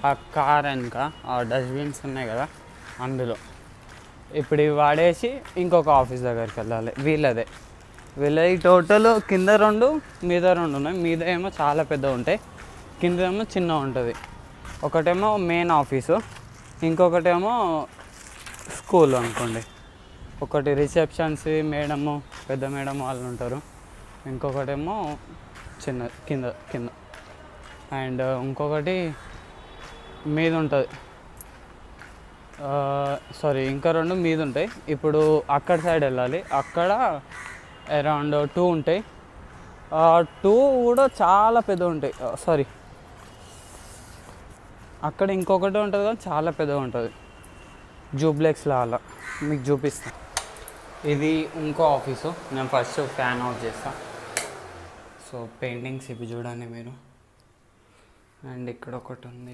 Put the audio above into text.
ఆ కార్ వెనక ఆ డస్ట్బిన్స్ ఉన్నాయి కదా, అందులో ఇప్పుడు ఇవి వాడేసి ఇంకొక ఆఫీస్ దగ్గరికి వెళ్ళాలి. వీళ్ళది టోటల్ కింద 2 మీద 2 ఉన్నాయి. మీద ఏమో చాలా పెద్దగా ఉంటాయి, కింద ఏమో చిన్న ఉంటుంది. ఒకటేమో మెయిన్ ఆఫీసు, ఇంకొకటేమో స్కూల్ అనుకోండి. ఒకటి రిసెప్షన్స్ మేడము, పెద్ద మేడం వాళ్ళు ఉంటారు, ఇంకొకటేమో చిన్న కింద కింద అండ్ ఇంకొకటి మీద ఉంటుంది. సారీ, ఇంకా 2 మీద ఉంటాయి. ఇప్పుడు అక్కడ సైడ్ వెళ్ళాలి. అక్కడ అరౌండ్ 2 ఉంటాయి. 2 కూడా చాలా పెద్దగా ఉంటాయి. సారీ, అక్కడ ఇంకొకటి ఉంటుంది కానీ చాలా పెద్దగా ఉంటుంది, జూబ్లెక్స్లో. అలా మీకు చూపిస్తాను. ఇది ఇంకో ఆఫీసు. నేను ఫస్ట్ ఫ్యాన్ ఆఫ్ చేస్తాను. సో పెయింటింగ్స్ ఇవి చూడండి మీరు. అండ్ ఇక్కడ ఒకటి ఉంది.